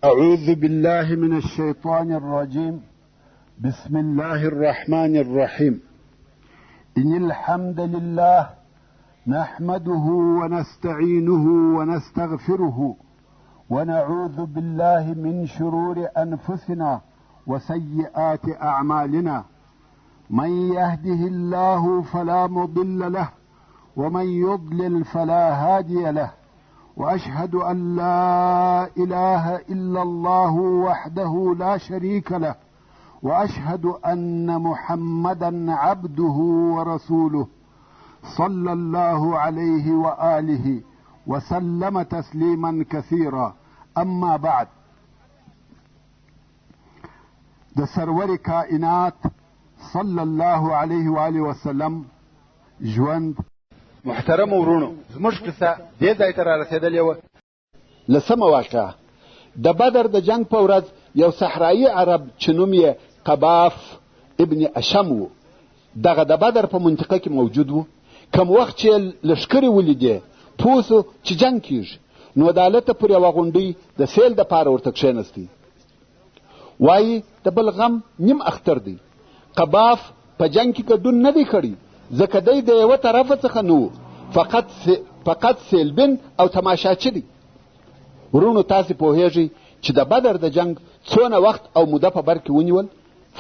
أعوذ بالله من الشيطان الرجيم. بسم الله الرحمن الرحيم. إن الحمد لله نحمده ونستعينه ونستغفره ونعوذ بالله من شرور أنفسنا وسيئات أعمالنا. من يهده الله فلا مضل له ومن يضلل فلا هادي له، وأشهد أن لا إله إلا الله وحده لا شريك له، وأشهد أن محمدا عبده ورسوله صلى الله عليه وآله وسلم تسليما كثيرا. أما بعد، د سرور کائنات صلی الله علیه و آله وسلم ژوند. محترم ورونو، زموږ قصه دې ځای ته رارسېدلې وه. لسمه واقعه د بدر د جنگ په ورځ یو صحرایي عرب چې نوم یې قباف ابن اشم و، دغه د بدر په منطقه کې موجود و. کم وخت چې لښکرې ولیدې پوه سو چې جنگ کیږي، نو د هلته پر یوه غونډۍ د سیل دپاره ورته کښېنستی. وایي د بل غم نیم اختر دی. قباف په جنگ کې ګډون نه دی کړی، ځکه دی د یوه طرفه څخه نه و، فقط سیلبین او تماشاچي دی. ورونو، تاسې پوهیږئ چې د بدر د جنگ څونه وخت او موده په بر کې ونیول؟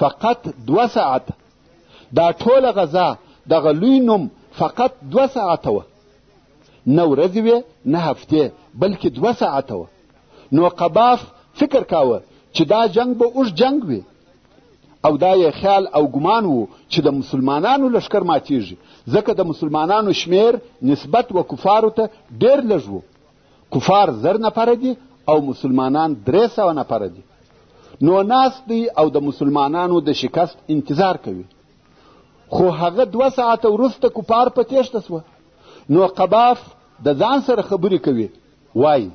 فقط 2 ساعته. دا ټوله غذا دغه لوی نوم فقط 2 ساعته وه، نه ورځې وې نه هفتې، بلکې 2 ساعته وه. نو قباف فکر کاوه چې دا جنگ به اوږد جنگ وي، او دا یې خیال او ګمان و چې د مسلمانانو لښکر ماتیږي، ځکه د مسلمانانو شمیر نسبت و کفارو ته ډېر لږ و. کفار 1000 نفره دي او مسلمانان 300 نفره دي. نو ناست دی او د مسلمانانو د شکست انتظار کوي. خو هغه 2 ساعته وروسته کفار په تیښته سوه. نو قباف د ځان سره خبرې کوي، وایي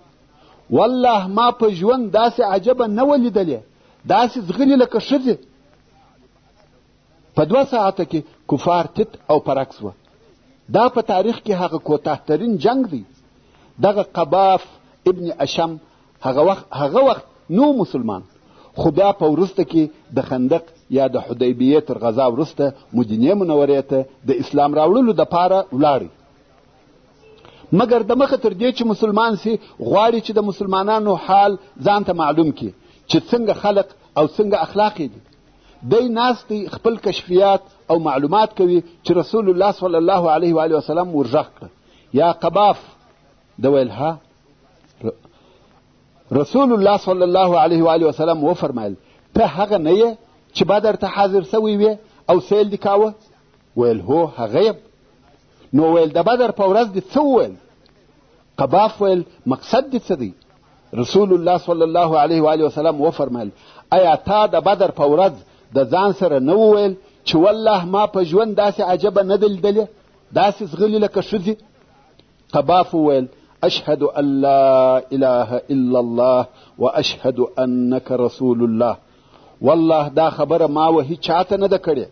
والله ما په ژوند داسې عجبه نه ولیدلې، داسې ځغلي لکه ښځې. په 2 ساعته کې کفار تت او پرک سوه. دا په تاریخ کې هغه کوتاهترین جنگ دی. دغه قباف ابن اشم هغه وخت نو مسلمان، خو بیا په وروسته کې د خندق یا د حدیبیې تر غزا وروسته مدینې منورې ته د اسلام راوړلو دپاره ولاړی. مګر د مخه تر دې چې مسلمان سي، غواړي چې د مسلمانانو حال ځان ته معلوم کړي چې څنګه خلق او څنګه اخلاق دي. دی ناست دی خپل کشفیات او معلومات کوي چې رسول الله صلی الله علیه و آله وسلم ورغږ کړه، یا قباف د ویل ها. رسول الله صلی الله علیه و آله وسلم وفرمایل ته هغه نه یې چې بدر ته حاضر سوی وې او سیل دې کاوه؟ ویل هو، هغه یم. نو ویل د بدر په ورځ دې څه وویل؟ قباف ویل مقصد دې څه دی؟ رسول الله صلی الله علیه و آله وسلم وفرمایل ایا تا د بدر په ورځ د ځان سره نه وویل چې والله ما په ژوند داسې عجبه نه ده لیدلې، داسې ځغلي لکه ښځې؟ قباف وویل اشهد ان لا اله الا الله واشهد انک رسول الله. والله دا خبره ما و هیڅ چاته نه ده کړې،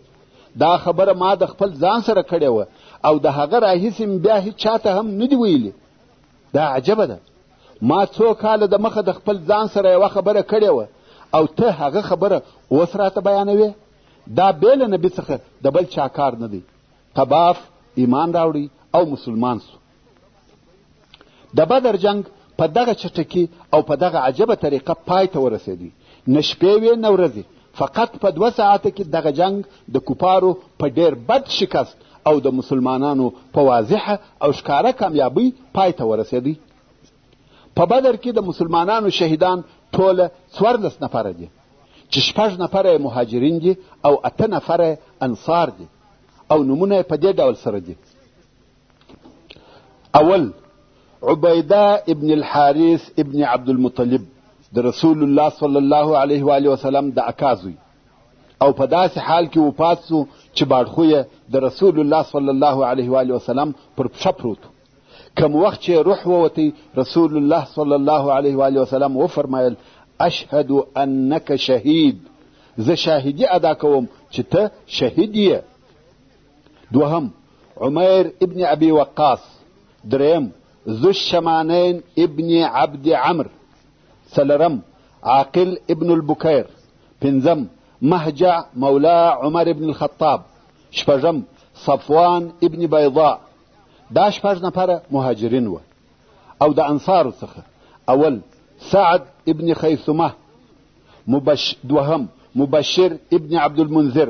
دا خبره ما د خپل ځان سره کړې وه، او د هغه راهیسې بیا هیڅ چاته هم نه دي ویلي. دا عجبه ده، ما 2 کاله د مخه د خپل ځان سره یوه خبره کړې وه، او ته هغه خبره اوس راته بیانوې؟ دا بې له نبي څخه د بل چا کار نه دی. قباف ایمان راوړی او مسلمان سو. د بدر جنگ په دغه چټکي او په دغه عجبه طریقه پای ته ورسېدی. نه شپې وې نه ورځې، فقط په 2 ساعته کې دغه جنگ د کفارو په ډېر بد شکست او د مسلمانانو په واضحه او ښکاره کامیابۍ پای ته ورسېدی. په بدر کې د مسلمانانو شهیدان ټوله 14 نفره دي، چې 6 نفره مهاجرین دي او 8 نفره انصار دي، او نومونه په دې ډول سره دي. اول، عبیده ابن الحارث ابن عبدالمطلب، د رسول الله صلی الله علیه و آله وسلم د اکا زوی، او په داسې حال کې وفات سو چې باړخو د رسول الله صلی الله علیه و آله وسلم پر پښه پروت. کم وخت چې روح ووتی، رسول الله صلی الله علیه و آله وسلم وفرمایل اشهد انک شهید، زه شاهدی ادا کوم چې ته شهید یې. دوهم، عمیر ابن ابي وقاص. دریم، ذو الشمانین ابن عبد عمر. څلرم، عاقل ابن البكير. پنځم مهجع مولا عمر ابن الخطاب. شپږم صفوان ابن بيضاء. دا شپږ نفره مهاجرین و. او د انصارو څخه اول سعد ابن خیثمه. دوهم مبشر ابن عبد المنذر.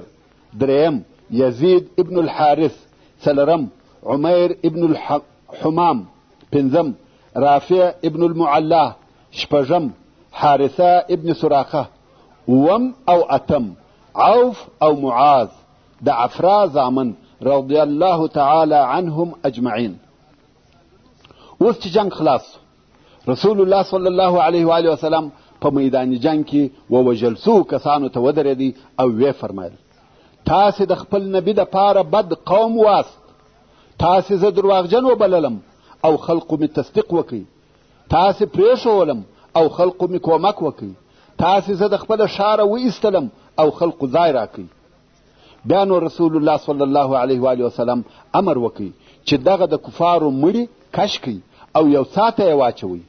دریم یزید ابن الحارث. څلورم عمیر ابن الحمام. پنځم رافع ابن المعلا. شپږم حارثه ابن سراقه. اوم او اتم عوف او معاذ د عفرا زامن رضی الله تعالی عنهم اجمعین. اوس چې جنگ خلاص رسول الله صلی الله علیه و آله وسلم په میدان جنگ کې ووژل سو کسانو ته ودرېدی او وی فرمایل تاسې د خپل نبی د پاره بد قوم واست. تاسې زه درواغجن وبللم او خلقو می تصدیق وکړي. تاسې پرېښولم او خلقو می کومک وکړي. تاسې زه د خپله ښاره وایستلم او خلقو ځای راکړي. بیا نو رسول الله صلی الله علیه و آله وسلم امر وکړي چې دغه د کفارو مړي کش کړي او یو ساعته یې واچوي.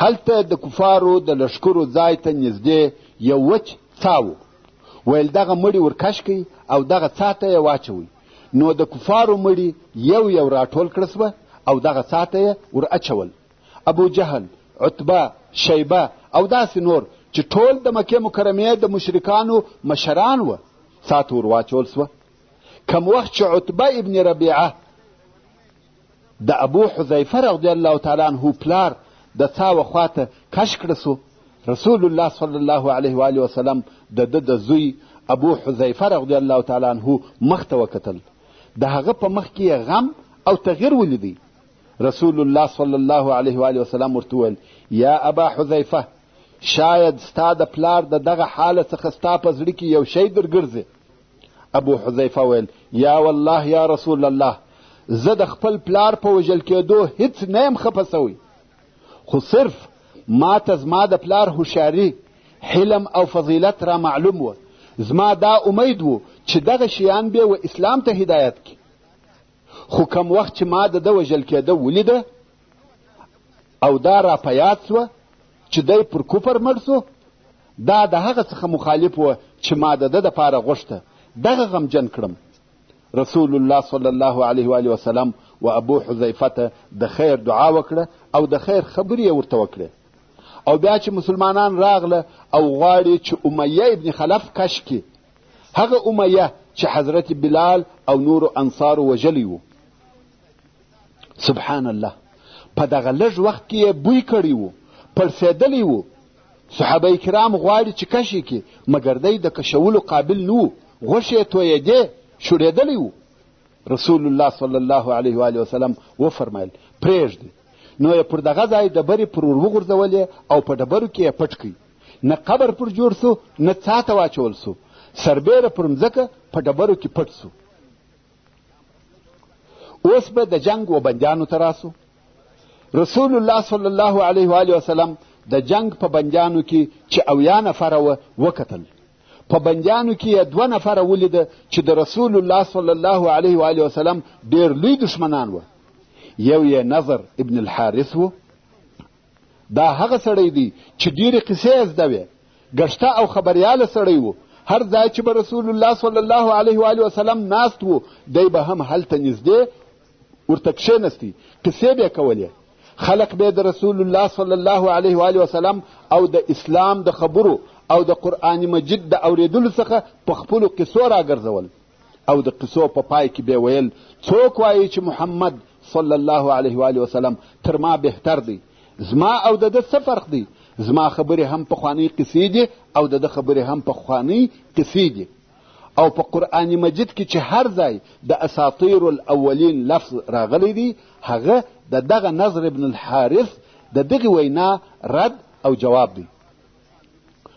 هلته د کفارو د لښکرو ځای ته نږدې یو وچ څا و. ویل دغه مړي ورکش کړي او دغه څا ته یې واچوي. نو د کفارو مړي یو یو راټول کړه سوه او دغه څا ته یې ور اچول. ابو جهل، عتبه، شیبه او داسې نور چې ټول د مکې مکرمې د مشرکانو مشران وه څا ته ور واچول سوه. کم وخت چې عتبه ابن ربیعه د ابو حذیفه رضی الله تعالی عنه پلار د څا وخواته کش کړه سو، رسول الله صلی الله علیه و آله وسلم د ده د زوی ابو حذیفه رضی الله تعالی عنه مخ ته وکتل. د هغه په مخ کې غم او تغییر ولیدی. رسول الله صلی الله علیه و آله وسلم ورته وویل یا ابا حذیفه شاید ستا د پلار د دغه حاله څخه ستا په زړه کې یو شی درګرځي. ابو حذیفه ویل یا والله یا رسول الله زه د خپل پلار په وژل کېدو هیڅ نه یم خفه سوی، خو صرف ما ته زما د پلار هوښیاري، حلم او فضیلت را معلوم و. زما دا امید و چې دغه شیان به و اسلام ته هدایت کړي. خو کم وخت چې ما د ده وژل کېده ولیده او دا را په یاد سوه چې دی پر کفر مړ سو، دا د هغه څخه مخالف و چې ما د ده دپاره غوښته. دغه غمجن کړم. رسول الله صلی الله علیه و آله وسلم و ابو حذیفه ته د خیر دعا وکړه او د خیر خبرې یې ورته وکړې. او بیا چې مسلمانان راغله او غواړي چې امیه ابن خلف کش کړي، هغه امیه چې حضرت بلال او نورو انصارو وژلی و. سبحان الله، په دغه لږ وخت کې یې بوی کړی و، پړسېدلی و. صحابه کرام غواړي چې کش یې کړي، مګر دی د کشولو قابل نه و، غوښې یې تویېدې، شورېدلی و. رسول الله صلی الله علیه و آله وسلم وفرمایل پرېږدي. نو یې پر دغه ځای ډبرې پر ور وغورځولې او په ډبرو کې یې پټ کړي. نه قبر پر جوړ سو، نه څا ته واچول سو، سربیره پر مځکه په ډبرو کې پټ سو. اوس به د جنگ و بندیانو ته راسو. رسول الله صلی الله علیه و آله وسلم د جنگ په بندیانو کې چې 80 نفره وکتل. په بندیانو کې یې 2 نفره ولیده چې د رسول الله صلی الله علیه و آله وسلم ډېر لوی دشمنان وه. یو یې نظر ابن الحارث و. دا هغه سړی دی چې ډېرې قصې یې زده وې، ګشته او خبریاله سړی و. هر ځای چې به رسول الله صلی الله علیه و آله وسلم ناست و، دی به هم هلته نږدې ورته کښېنستی، قصې به یې کولې. خلق به د رسول الله صلی الله علیه و آله وسلم او د اسلام د خبرو او د قرآن مجید د اورېدلو څخه په خپلو قصو راګرځول. او د قصو په پای کې به ویل څوک وایي چې محمد صلی الله علیه و آله وسلم تر ما بهتر دی، زما او د ده څه فرق دی؟ زما خبرې هم پخوانۍ قصې دي او د ده خبرې هم پخوانۍ قصې دي. او په قرآن مجید کې چې هر ځای د اساطیر الاولین لفظ راغلی دی، هغه د دغه نظر ابن الحارث د دغې وینا رد او جواب دی.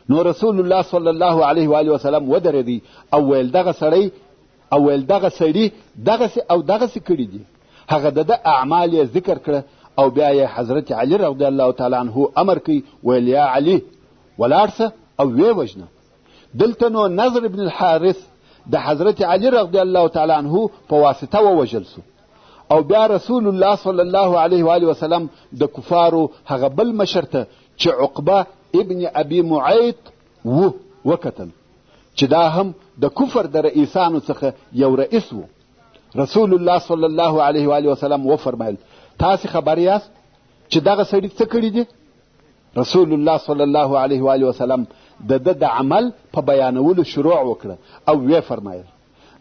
نو رسول الله صلی الله علیه و آله وسلم ودرېدی او ویل دغه سړی دغسې او دغسې کړي دي. هغه د ده اعمال یې ذکر کړه او بیا یې حضرت علي رضی الله تعالی عنه امر کوي، ویل یا علي ولاړ سه او ویې وژنه. دلته نو نظر ابن الحارث د حضرت علي رضی الله تعالی عنه په واسطه ووژل سو. او بیا رسول الله صلی الله علیه و آله وسلم د کفارو هغه بل مشر ته چې عقبه ابن ابي معيط وکتل چې دا هم د کفر د رئیسانو څخه یو رئیس و. رسول الله صلی الله علیه و آله وسلم وفرمایل تاسې خبر یاست چې دغه سړي څه کړي دي؟ رسول الله صلی الله علیه و آله وسلم د عمل په بیانولو شروع وکړه او وی فرمایل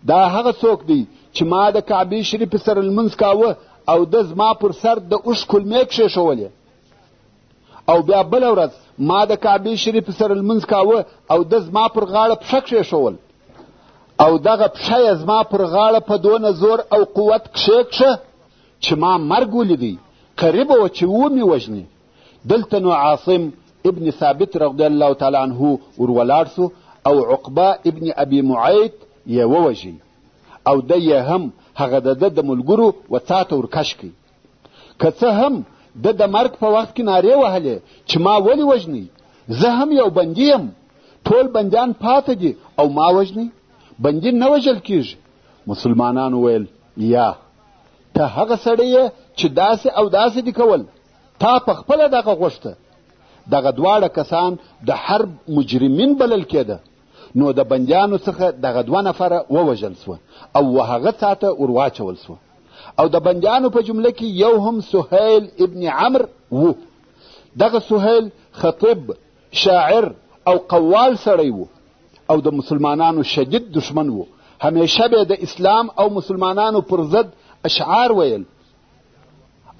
دا هغه څوک دی چې ما د کعبې شریف سره لمونځ کاوه او د زما پر سر د اوښ کلمې کښېښولې، او بیا بله ورځ ما د کعبې شریف سره لمونځ کاوه او د زما پر غاړه پښه کښېښول، او دغه پښه یې زما پر غاړه په دونه زور او قوت کښېکښه چې ما مرګ ولیدی، قریبه وه چې ومې وژني. دلته نو عاصم ابن ثابت رضی الله تعالی عنه ورولاړ سو او عقبه ابن ابي معيط یې ووژي او د یې هم هغه د ملګرو وڅاته ورکش کړي. که څه هم د مرګ په وخت کې نارې وهلې چې ما ولې وژني، زه هم یو بندي یم، ټول بندیان پاته دي او ما وژني، بندي نه وژل کېږي. مسلمانانو ویل یا ته هغه سړی یې چې داسې او داسې دي کول، تا په خپله دغه غوښته. دغه دواړه کسان د حرب مجرمین بلل کېده، نو د بندیانو څخه دغه 2 نفره ووژل سوه او هغه څاته ورواچول سوه، او د بندیانو په جمله کې یو هم سهیل ابن عمرو و. دغه سهیل خطیب، شاعر او قوال سړی و او د مسلمانانو شدید دشمن و. همیشه به د اسلام او مسلمانانو پر ضد اشعار ویل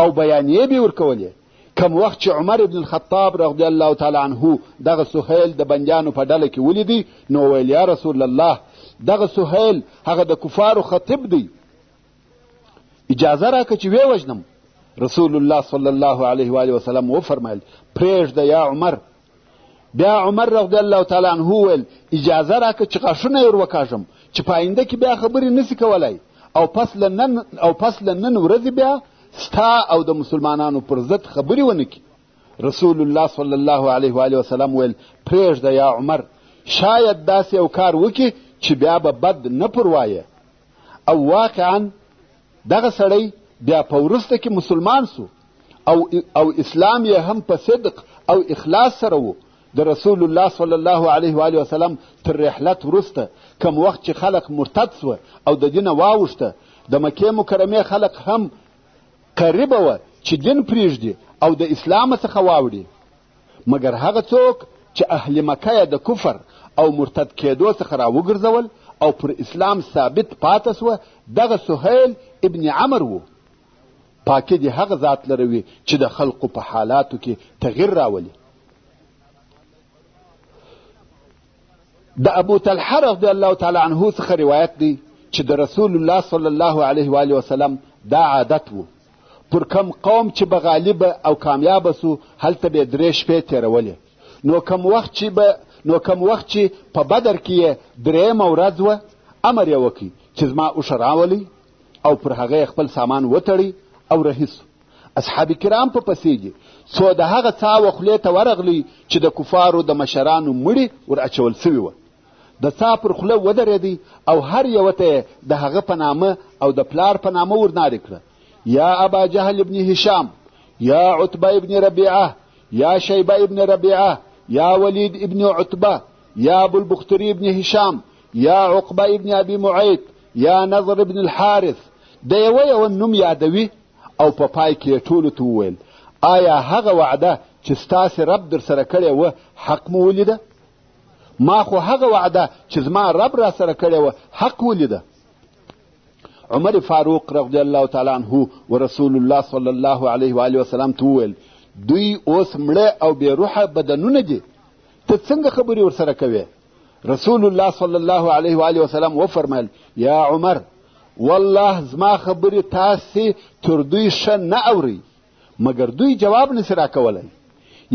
او بیانیې به ورکولې. کم وخت چې عمر ابن الخطاب رضی الله تعالی عنه دغه سهیل د بندیانو په ډله کې ولیدی، نو ویل یا رسول الله دغه سهیل هغه د کفارو خطیب دی، اجازه راکړه چې ویې وژنم. رسول الله صلی الله علیه و آله وسلم وفرمایل پرېږده یا عمر. بیا عمر رضی الله تعالی عنه ویل اجازه راکړه چې غاښونه یې ور وکاږم چې په آینده کې بیا خبرې نسي کولای، او پس له نن ورځې بیا ستا او د مسلمانانو پر ضد خبرې ونه کړي. رسول الله صلی الله علیه و آله وسلم ویل پرېږده یا عمر، شاید داسې یو کار وکړي چې بیا به بد نه پروایه. او واقعا دغه سړی بیا په وروسته کې مسلمان سو او اسلام یې هم په صدق او اخلاص سره و. د رسول الله صلی الله علیه و آله وسلم تر رحلت وروسته کم وخت چې خلق مرتد سوه او د دینه واوښته، د مکې مکرمې خلق هم قریبه وه چې دین پرېږدي او د اسلام څخه واوړي، مګر هغه څوک چې اهل مکه یې د کفر او مرتد کېدو څخه راوګرځول او پر اسلام ثابت پاته سوه، دغه سهیل ابن عمرو و. پاکي دې هغه ذات لروي چې د خلقو په حالاتو کې تغییر راولي. د ابو طلحه رضی الله تعالی عنه څخه روایت دی چې د رسول الله صلی الله علیه و آله وسلم دا عادت و، پر کم قوم چې به غالبه او کامیابه سو هلته به 3 شپې تېرولې. نو کم وخت چې په بدر کې یې 3مه ورځ وه، امر یې وکړي چې زما اوښه راولئ، او پر هغه خپل سامان وتړئ او رهي سو. اصحاب کرام په پسې دي، څو د هغه څاوه خولې ته ورغلی چې د کفارو د مشرانو مړي ور اچول سوي وه. د څا پر خوله ودرېدی او هر یوه ته د هغه په نامه او د پلار په نامه ورنارې کړه، یا ابا جهل ابن هشام، یا عتبه ابن ربیعه، یا شیبه ابن ربیعه، یا ولید ابن عتبه، یا ابو البختری ابن هشام، یا عقبه ابن ابي معيط، یا نضر ابن الحارث. د یوه نوم یادوي او په پای کې ټولو ته وویل آیا هغه وعده چې ستاسې رب در سره کړې وه حق مو ولیده؟ ما خو هغه وعده چې زما رب را سره کړې وه حق ولیده. عمر فاروق رضی الله تعالی عنه و رسول الله صلی الله علیه و آله وسلم ته وویل دوی اوس مړه او بې روحه بدنونه دي، ته څنګه خبرې ورسره کوې؟ رسول الله صلی الله علیه و آله وسلم وفرمایل یا عمر، والله زما خبرې تاسې تر دوی ښه نه اورئ، مګر دوی جواب نسي راکولی.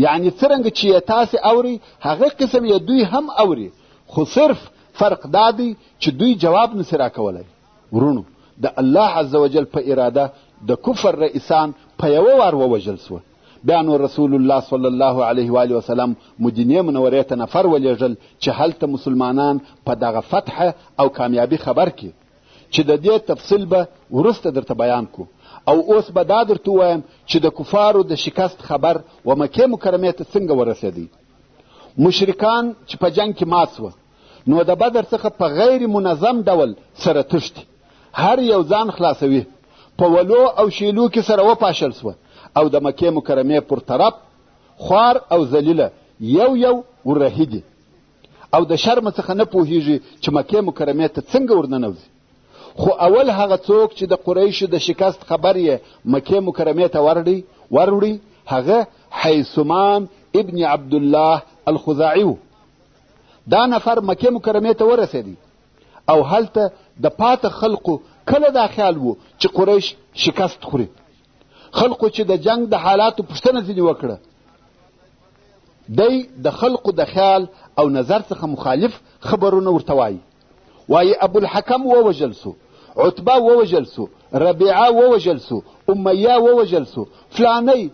یعنی څرنګه چې یې تاسې اورئ هغه قسم یې دوی هم اوري، خو صرف فرق دا دی چې دوی جواب نسي راکولی. ورونو، د الله عز وجل په اراده د کفر رئیسان په یوه وار ووژل سوه. بیا نو رسول الله صلی الله علیه و آله وسلم مدینې منورې ته نفر ولېږل چې هلته مسلمانان په دغه فتح او کامیابي خبر کړي، چې د دې تفصیل به وروسته درته بیان کو. او اوس به دا درته ووایم چې د کفارو د شکست خبر و مکې مکرمې ته څنګه ورسېدی. مشرکان چې په جنگ کې مات سوه نو د بدر څخه په غیر منظم ډول سره تښتي، هر یو ځان خلاصوي، په ولو او شیلو کې سره وپاشل سوه او د مکې مکرمې پر طرف خوار او ذلیله یو ورهیدي او د شرم څخه نه پوهیږي چې مکې مکرمې ته څنګه ورننوځي. خو اول هغه څوک چې د قریشو د شکست خبر یې مکې مکرمې ته وروړي هغه حیثمان ابن عبدالله الخزاعي و. دا نفر مکې مکرمې ته ورسېدی او هلته د پاته خلقو کله دا خیال و چې قریش شکست خوري. خلقو چې د جنگ د حالاتو پوښتنه ځینې وکړه، دی د خلقو د خیال او نظر څخه مخالف خبرونه ورته وایي ابوالحکم ووژل سو، عتبه ووژل سو، ربیعه ووژل سو، امیه ووژل سو، فلانی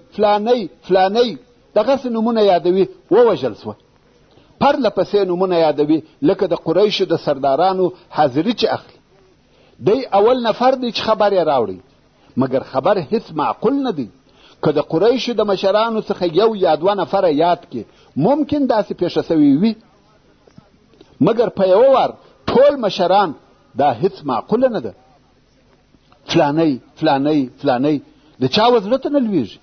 دغسې نومونه یادوي ووژل سوه. پرله پسې نومونه یادوي لکه د قریشو د سردارانو حاضري چې اخلي. دی اول نفر دی چې خبر یې راوړی، مګر خبر هیڅ معقول نه دی. که د قریشو د مشرانو څخه یو یا دوه نفره یاد کې ممکن داسې پیښه سوي وي، مګر په یوه وار ټول مشران دا هیڅ معقوله نه ده. فلانی د چا وزړه ته نه لویږي.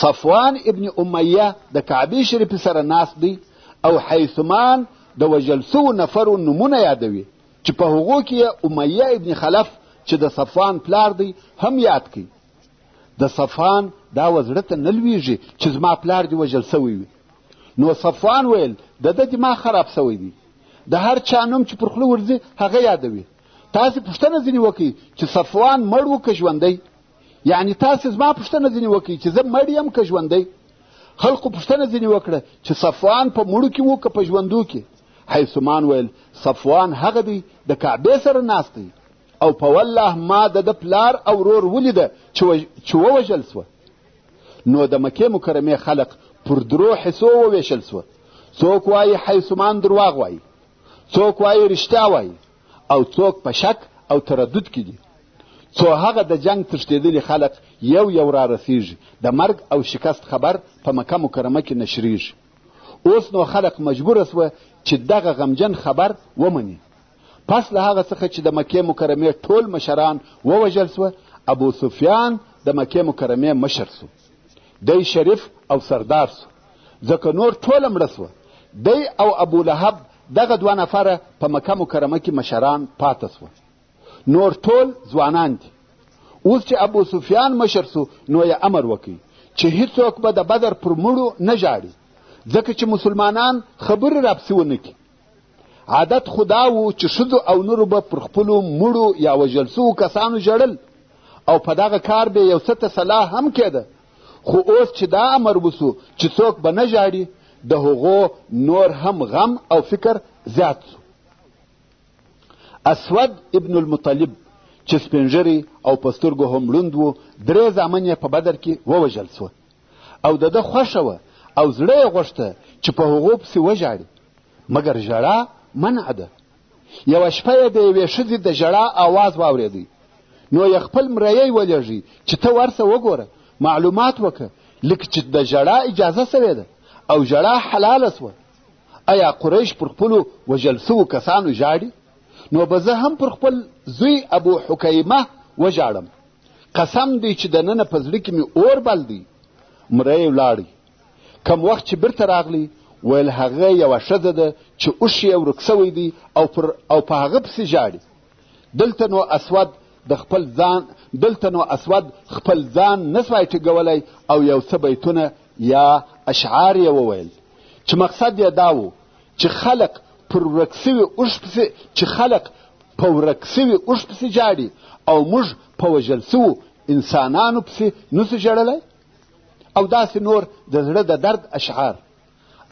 صفوان ابن امیه د کعبې شریفې سره ناست دی او حیثمان د وژل سوو نفرو نومونه یادوي چې په هغو کې یې امیه ابن خلف چې د صفوان پلار دی هم یاد کړي. د صفوان دا وزړه ته نه لویږي چې زما پلار دی وژل سوی وي. نو صفوان ویل د ده دماغ خراب سوی دی، د هر چا نوم چې پر خوله ورځي هغه یادوي. تاسې پوښتنه ځینې وکړئ چې صفوان مړ و که ژوندی، یعنی تاسې زما پوښتنه ځینې وکړئ چې زه مړ یم که ژوندی. خلقو پوښتنه ځینې وکړه چې صفوان په مړو کې و که په ژوندو کې. حیثمان ویل صفوان هغه دی د کعبې سره ناست دی او په والله ما د پلار او ورور ولیده چې ووژل سوه. نو د مکې مکرمې خلق پر درو حصو وویشل سوه. څوک وایي حیثمان درواغ وایي، څوک وایي رښتیا وایي، او څوک په شک او تردد کې دي. څو هغه د جنگ تښتېدلي خلق یو را رسیږي، د مرګ او شکست خبر په مکه مکرمه کې نشریږي. اوس نو خلق مجبوره سوه چې دغه غمجن خبر ومني. پس له هغه څخه چې د مکې مکرمې ټول مشران ووژل سوه، ابو سفیان د مکې مکرمې مشر سو. دی شریف او سردار سو ځکه نور ټوله مړه سوه. دی او ابو لهب دغه دوه نفره په مکه مکرمه کې مشران پاته سوه، نور ټول ځوانان دي. اوس چې ابو سفیان مشر سو نو یې امر وکړي چې هیڅوک به د بدر پر مړو نه ژاړي، ځکه چې مسلمانان خبرې راپسې ونه کړي. عادت خدا و چې ښځو او نورو به پر خپلو مړو یا وژل سوو کسانو ژړل او په دغه کار به یو څه تصلاح هم کېده. خو اوس چې دا امر وسو چې څوک به نه ژاړي، د هغو نور هم غم او فکر زیات سو. اسود ابن المطلب چې سپینږیری او په سترګو هم ړوند و، 3 زامن یې په بدر کې ووژل سوه او د ده خوښه وه او زړه یې غوښته چې په هغو پسې وژاړي، مګر ژړا منع ده. یوه شپه یې د یوې ښځې د ژړا آواز واورېدی، نو یې خپل مریی ولېږي چې ته ورسه وګوره، معلومات وکړه، لکه چې د ژړا اجازه سوې ده او ژړا حلاله سوه. آیا قریش پر خپلو وژل سوو کسانو ژاړي؟ نو به زه هم پر خپل زوی ابو حکیمه وژاړم. قسم دی چې دننه په زړه کې مې اور بل دی. مری ولاړی. کم وخت چې بیرته راغلی ویل هغه یوه ښځه ده چې اوښ یې ورک سوی دی او په هغه پسې ژاړي. دلته نو اسود خپل ځان نسوای ټینګولی او یو څه بیتونه یا اشعار یې وویل چې مقصد یې دا و چې خلق په ورک سوي اوښ پسې ژاړي او موږ په وژل سوو انسانانو پسې نسو ژړلی. او داسې نور د زړه د درد اشعار.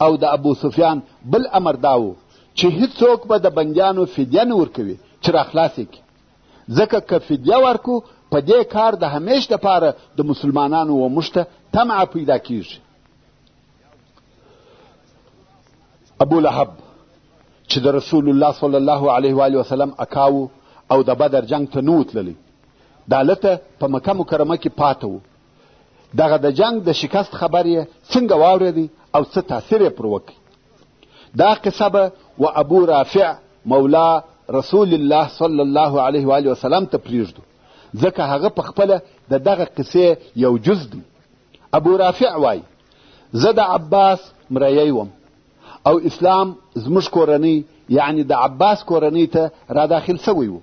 او د ابو سفیان بل امر دا و چې هیڅوک به د بندیانو فدیه نه ورکوي چې راخلاص یې کړي، ځکه که فدیه ورکو په دې کار د همیش دپاره د مسلمانانو و موږ ته طمعه پیدا کیږي. ابو لهب چې د رسول الله صلی الله علیه و آله وسلم اکاو او د بدر جنگ ته نه و تللی، د هلته په مکه مکرمه کې پاته و. دغه د جنگ د شکست خبر یې څنګه واورېدی او څه تاثیر یې پر وکړي. دا قصه به و ابو رافع مولا رسول الله صلی الله علیه و آله وسلم ته پرېږدو، ځکه هغه په خپله د دغه قصې یو جز دی. ابو رافع وایي زه د عباس مریی وم او اسلام زموږ کورنۍ یعنی د عباس کورنۍ ته را داخل سوی و.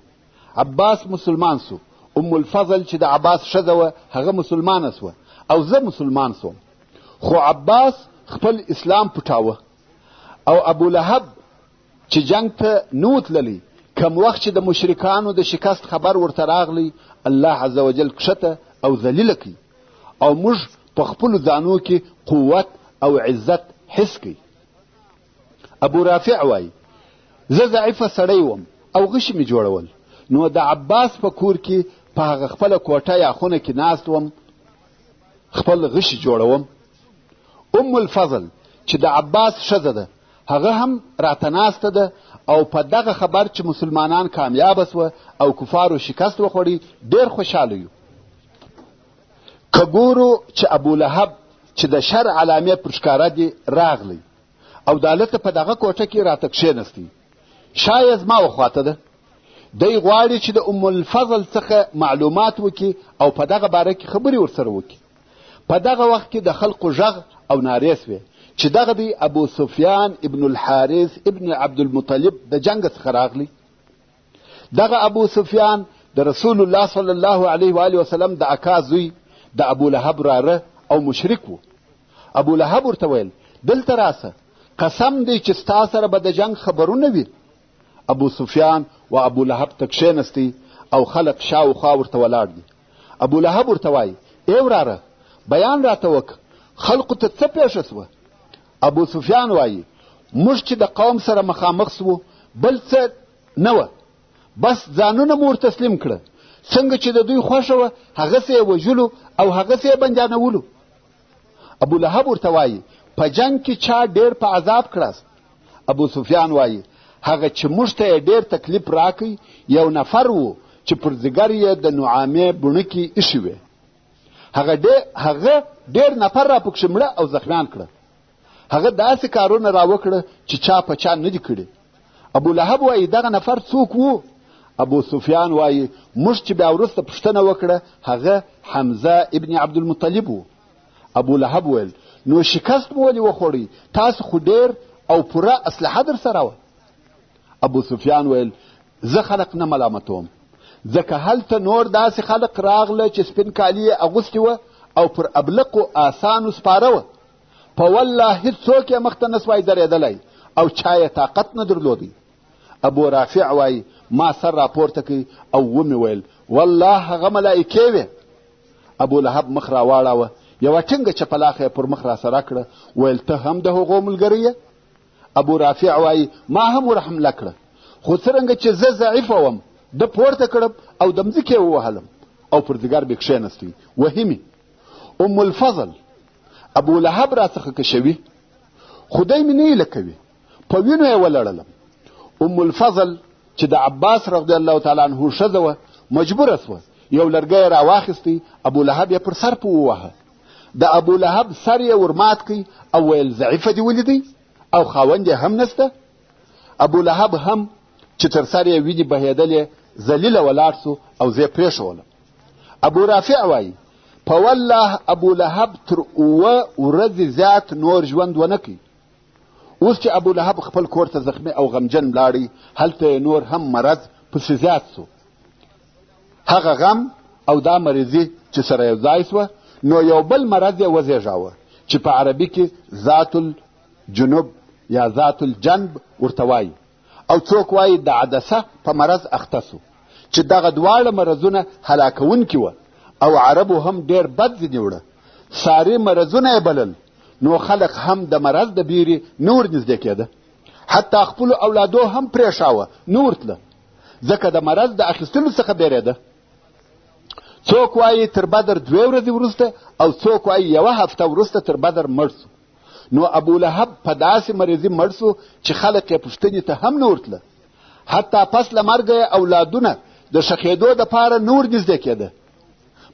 عباس مسلمان سو، ام الفضل چې د عباس ښځه وه هغه مسلمانه سوه او زه مسلمان سوم. خو عباس خپل اسلام پټاوه او ابو لهب چې جنگ ته نو تللی، کم وخت چې د مشرکانو د شکست خبر ورته راغلی، الله عز وجل کښته او ذلیله کړي او موږ په خپلو ځانو کې قوت او عزت حس کړي. ابو رافع وایي زه ضعیفه سړی وم او غشي مې جوړول، نو د عباس په کور کې په هغه خپله کوټه یا خونه کې ناست وم، خپل غشي جوړوم. ام الفضل چې د عباس ښځه ده هغه هم راته ناسته ده او په دغه خبر چې مسلمانان کامیابه سوه او کفارو شکست وخوړي ډېر خوشحاله یو. که ګورو چې ابو لهب چې د شر علامې پر ښکاره دي راغلی او د هلته په دغه کوټه کې راته کښېنستی، شایه زما وخواته ده. دی غواړي چې د ام الفضل څخه معلومات وکړي او په دغه باره کې خبرې ورسره وکړي. په دغه وخت کې د خلقو غږ او نارې سوې چې دغه دی ابو سفیان ابن الحارث ابن عبدالمطلب د جنگ څخه راغلی. دغه ابو سفیان د رسول الله صلی الله علیه و آله وسلم د اکا زوی د ابو لهب راره او مشرک و. ابو لهب ورته ویل دلته راسه، قسم دی چې ستا سره به د جنگ خبرونه وي. ابو سفیان و ابو لهب ته کښېنستی او خلق شاوخوا ورته ولاړ دي. ابو لهب ورته وایي ای وراره بیان راته وکړه، خلقو ته څه پیښه سوه؟ ابو سفیان وایي موږ چې د قوم سره مخامخ سوو بل څه نه وه، بس ځانونه مو ورتسلیم کړه، څنګه چې د دوی خوښه وه هغسې یې وژلو او هغسې یې بندیانولو. ابو لهب ورته وایي په جنگ کې چا ډېر په عذاب کړاست؟ ابو سفیان وایي هغه چې موږ ته یې ډېر تکلیف راکړی یو نفر و چې پر ځګر یې د نعامې بڼکې ایښې وې، هغه ډېر نفر را پکښې مړه او زخمیان کړه. هغه داسې کارونه را وکړه چې چا په چا نه دي کړي. ابو لهب وایي دغه نفر څوک و؟ ابو سفیان وایي موږ چې بیا وروسته پوښتنه وکړه هغه حمزه ابن عبدالمطلب و. ابو لهب ویل نو شکست مو ولې وخوړی؟ تاسو خو ډېر او پوره اسلحه در سره وه. ابو سفیان ویل زه خلق نه ملامتوم، ځکه هلته نور داسې خلق راغله چې سپین کالي یې اغوستي وه او پر ابلقو آسانو سپاره وه، په والله هېڅوک یې مخته نه سوای درېدلی او چا یې طاقت نه درلودی. ابو رافع وایي ما سر راپورته کوي او ومې ویل والله هغه ملایکې وې. ابو لهب مخ راواړاوه، یوه ټینګه چپلاخه یې پر مخ راسره کړه، ویل ته هم د هغو ملګری یې؟ ابو رافع وایي ما هم ور حمله کړه، خو څرنګه چې زه ضعیفه وم ده پورته کړم او د مځکې ووهلم او پر ځګر مې کښېنستی وهي مې. ام الفضل ابو لهب راڅخه کشوي، خدای مې نه ایله کوي، په وینو یې ولړلم. ام الفضل چې د عباس رضی الله تعالی عنه ښځه وه مجبوره سوه، یو لرګی را واخیستی، ابو لهب یې پر سر په ووهه. د ابو لهب سر یې ورمات کړي او ویل ضعیفه دې ولیدی او خاوند یې هم نسته. ابو لهب هم چې تر سر یې وینې بهېدلې ذلیله ولاړ سو او زه یې پرېښولم. ابو رافع وایي په والله ابو لهب تر 7 ورځې زیات نور ژوند ونه کوي. اوس چې ابو لهب خپل کور ته زخمي او غمجن لاړی، هلته نور هم مرض پسې زیات سو. هغه غم او دا مریضي چې سره یو ځای سوه، نو یو بل مرض یې وزېږاوه چې په عربي کې ذات الجنوب یا ذات الجنب ورته وایي، او څوک وایي د عدسه په مرض اخته سو چې دغه دواړه مرضونه هلاکونکي وه او عربو هم ډېر بد ځینې وړه، ساري مرضونه یې بلل. نو خلق هم د مرض د بیرې نه ورنږدې کېده، حتی خپلو اولادو هم پرېښاوه نه ورتله، ځکه د مرض د اخیستلو څخه بیرېده. څوک وایي تر بدر 2 ورځې وروسته او څوک وایي 1 هفته وروسته تر بدر مړ سو. نو ابو لهب په داسې مریضي مړ سو چې خلق یې پوښتنې ته هم نه ورتله، حتی پس له مرګه یې اولادونه د ښخېدو دپاره نور نږدې کېده.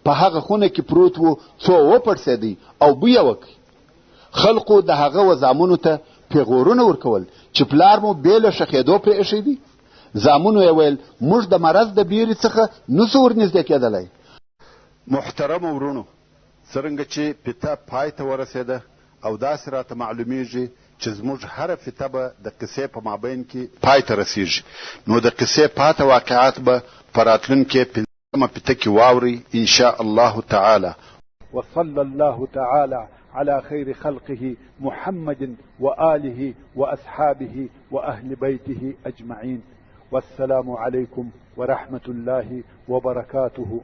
په هغه خونه کې پروت و، څو وپړسېدی او بویه وکړ. خلقو د هغه وزامونو ته پیغورونه ورکول چې پلار مو بې له ښخېدو پرې ایښی دی. زامنو یې ویل موږ د مرض د بیرې څخه نسو ورنږدې کېدلی. محترمو ورونو، څرنګه چې پیته پای ته ورسېده او داسې راته معلومیږي چې زموږ هره فتنه به د قصې په مابین کې پای ته رسیږي، نو د قصې پاته واقعات به په راتلونکې پنځمه فتنه کې واورئ ان شاء الله تعالی. وصلى الله تعالى على خير خلقه محمد وآله وأصحابه وأهل بيته أجمعين. والسلام عليكم ورحمة الله وبركاته.